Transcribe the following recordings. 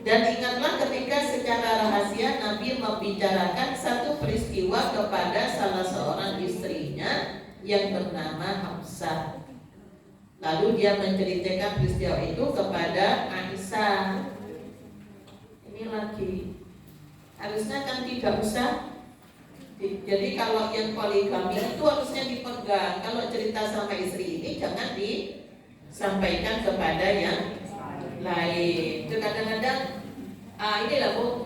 Dan ingatlah ketika secara rahasia Nabi membicarakan satu peristiwa kepada salah seorang istrinya yang bernama Hafsah. Lalu dia menceritakan peristiwa itu kepada Aisyah. Ini lagi, harusnya kan tidak usah. Jadi kalau yang poligami itu harusnya dipegang. Kalau cerita sama istri ini jangan disampaikan kepada yang lain. Itu kadang-kadang inilah Bu,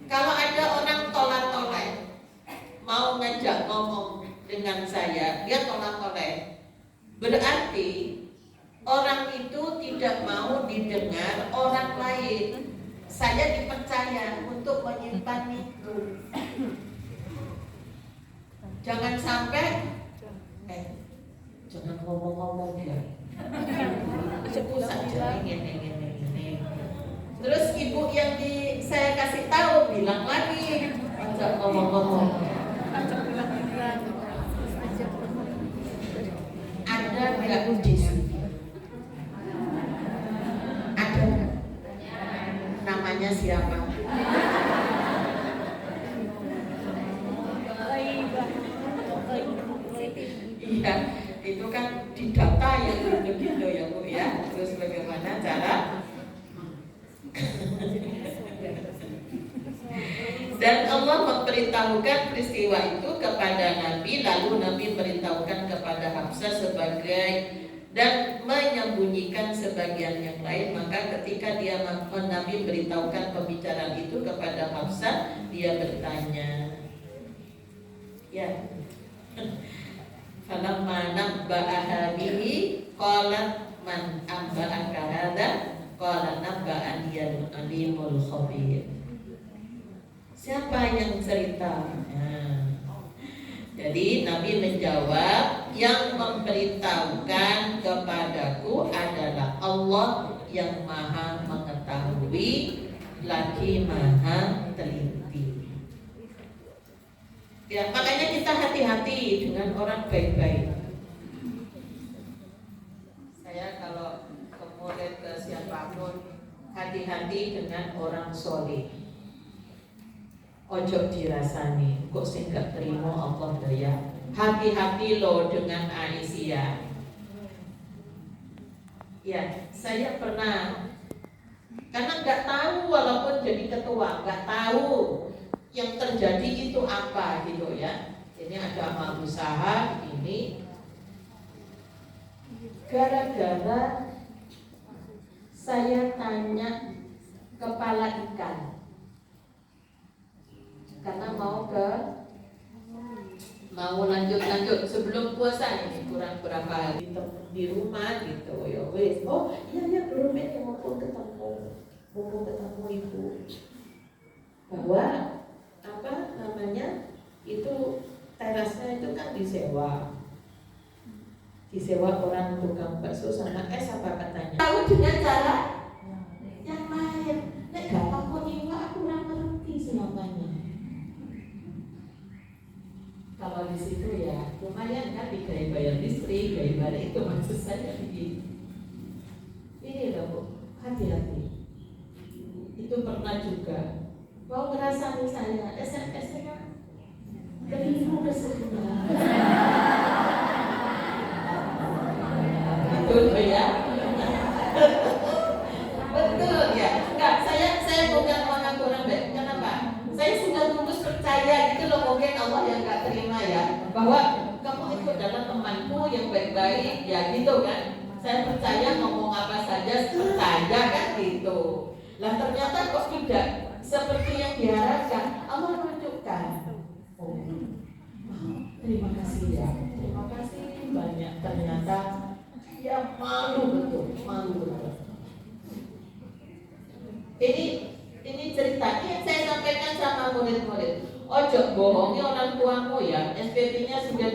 kalau ada orang tolak-tolak mau ngajak ngomong dengan saya, dia tolak-tolak, berarti orang itu tidak mau didengar orang lain. Saya dipercaya untuk menyimpan itu. Jangan sampai jangan ngomong-ngomong ya. Sebut saja ini. Terus ibu yang saya kasih tahu bilang lagi, jangan ngomong-ngomong. Ada nggak uji? Ada. Namanya siapa? Iya, itu kan di data yang begitu ya Bu ya. Terus bagaimana cara? Dan Allah memberitahukan peristiwa itu kepada Nabi, lalu Nabi memberitahukan kepada Hafsah sebagai dan menyembunyikan sebagian yang lain. Maka ketika Nabi memberitahukan pembicaraan itu kepada Hafsah, dia bertanya, ya. Falamma nabba'aha bihi qalat man amba'aka hadza qala nabba'ani al-alimul khabir. Siapa yang cerita? Jadi Nabi menjawab, yang memberitahukan kepadaku adalah Allah yang Maha mengetahui lagi Maha teliti. Ya, makanya kita hati-hati dengan orang baik-baik. Saya kalau kemudian ke siapapun, hati-hati dengan orang soleh. Ojo dirasani, kok sing gak terima Allah daya. Hati-hati loh dengan Aisyah. Ya, saya pernah, karena nggak tahu walaupun jadi ketua, nggak tahu yang terjadi itu apa gitu ya. Ini ada amal usaha ini gara-gara saya tanya kepala ikan karena mau lanjut sebelum puasa ini kurang berapa hari di rumah gitu ya wes. Oh iya belum ini mau ketemu ibu bahwa apa namanya itu terasnya itu kan disewa orang tukang bakso sama apa katanya. Tahu dengan cara yang lain. Nek gak aku nyewa aku kurang ngerti semuanya. Kalau di situ ya lumayan kan digawe bayar listrik, gawe bayar itu maksud saya begini. Ini loh Bu, hati-hati. Itu pernah juga. Mau ngerasa saya SMS-nya keliru keseluruhan. Betul ya? Betul ya? Enggak, saya bukan mengaku orang baik. Kenapa? Saya sudah tulus percaya gitu loh, mungkin Allah yang gak terima ya, bahwa kamu itu adalah temanku yang baik-baik ya gitu kan. Saya percaya ngomong apa saja percaya kan gitu. Lah ternyata kok tidak seperti yang diharapkan. Allah menunjukkan. Oh, terima kasih ya, terima kasih banyak. Ternyata ya malu betul. Ini cerita yang saya sampaikan sama murid-murid. Ojo bohongi orang tuamu ya. SPP-nya sudah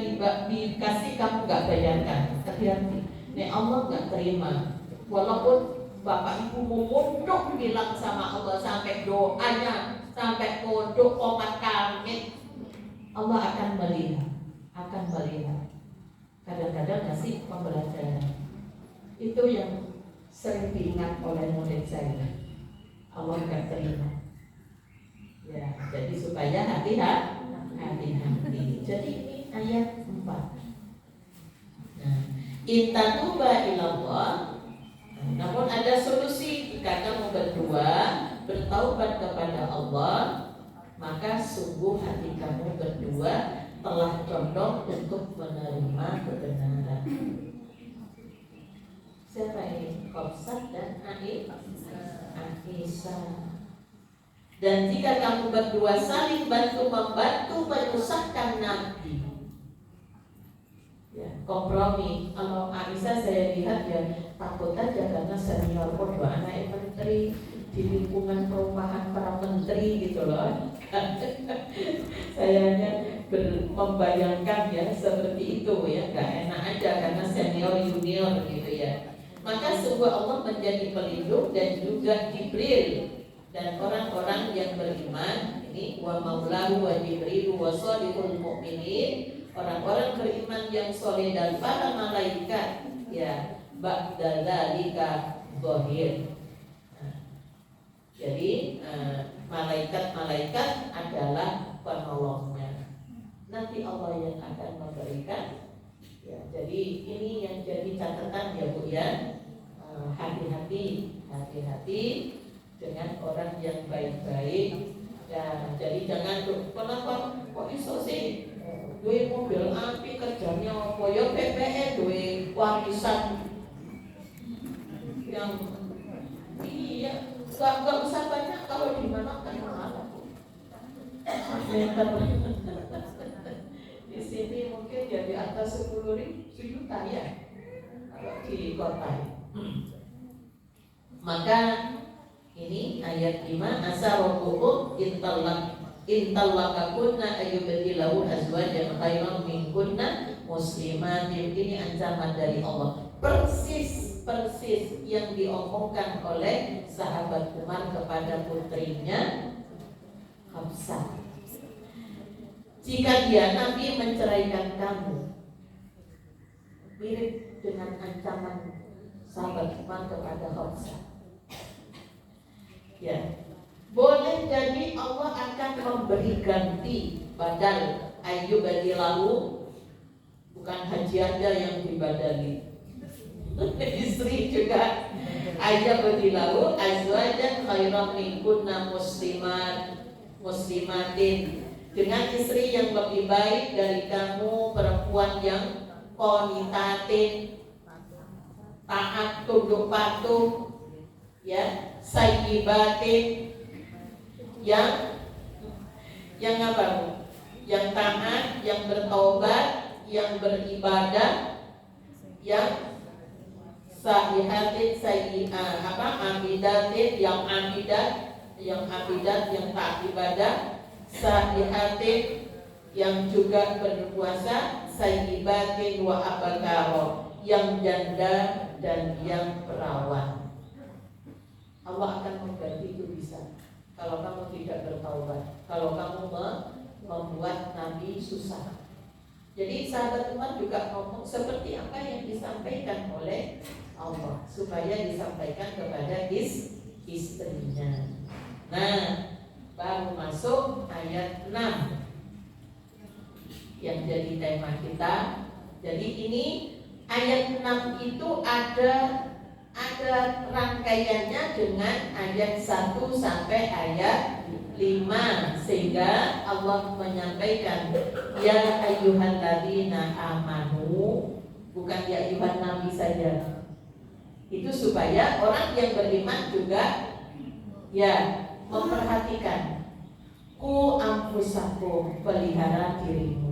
dikasih kamu nggak bayarkan. Hati-hati. Nih Allah nggak terima. Walaupun bapak ibu munduk bilang sama Allah sampai doanya, sampai kodok komat kamit, Allah akan melihat. Kadang-kadang ngasih pembelajaran. Itu yang sering diingat oleh murid saya. Allah akan Intatuba ilallah. Namun ada solusi, jika kamu berdua bertaubat kepada Allah, maka sungguh hati kamu berdua telah condong untuk menerima kebenaran. Siapa ini? Khobsat dan Aisyah. Dan jika kamu berdua saling bantu-membantu menyusahkan Nabi, ya, kompromi. Kalau Aisyah saya lihat ya takut aja karena senior kok dua anak menteri di lingkungan perumahan para menteri gitu loh. Saya hanya membayangkan ya seperti itu ya, gak enak aja karena senior junior gitu ya. Maka sungguh Allah menjadi pelindung dan juga Jibril dan orang-orang yang beriman ini wa maulahu wa Jibril wa shalihul mu'minin, orang-orang beriman yang soleh dan para malaikat ya ba'da dzalika zahir. Jadi malaikat-malaikat adalah penolongnya. Nanti Allah yang akan memberikan. Ya, jadi ini yang jadi catatan ya Bu ya. Hati-hati dengan orang yang baik-baik. Ya, jadi jangan kenapa kok iso sih duwe mobil api kerjanya apa ya PPN duwe warisan yang iya gak usah banyak kalau di mana kan mahal. Di sini mungkin ya di atas 10.000 juta ya kalau di kota. Maka ini ayat 5 asa rabbukum intallaqakunna ayyubdilahu azwajan khairan minkunna muslimatin. Ini ancaman dari Allah. Persis yang diomongkan oleh sahabat Umar kepada putrinya Hafsah. Jika dia Nabi menceraikan kamu, mirip dengan ancaman sahabat Umar kepada Hafsah. Ya, boleh jadi Allah akan memberi ganti badal ayyubdilahu, bukan haji aja yang dibadali. Istri juga ayyubdilahu azwajan khairan minkunna muslimatin, dengan istri yang lebih baik dari kamu, perempuan yang qanitatin, taat tunduk patuh, ya, sayyibatin, yang apa? Yang taat, yang bertaubat, yang beribadah, yang sayihatin, abidatin, yang abidat, yang taat ibadah, sayihatin, yang juga berpuasa, sayyibatin wa abakaro, yang janda dan yang perawan. Allah akan mengganti itu bisa. Kalau kamu tidak bertaubat, kalau kamu membuat Nabi susah. Jadi sahabat Umar juga ngomong seperti apa yang disampaikan oleh Allah, supaya disampaikan kepada istrinya. Nah, baru masuk ayat 6 yang jadi tema kita. Jadi ini ayat 6 itu ada rangkaiannya dengan ayat 1 sampai ayat 5, sehingga Allah menyampaikan ya ayyuhalladzina amanu, bukan ya ayyuhan nabi saja. Itu supaya orang yang beriman juga ya memperhatikan ku anfusakum, pelihara dirimu.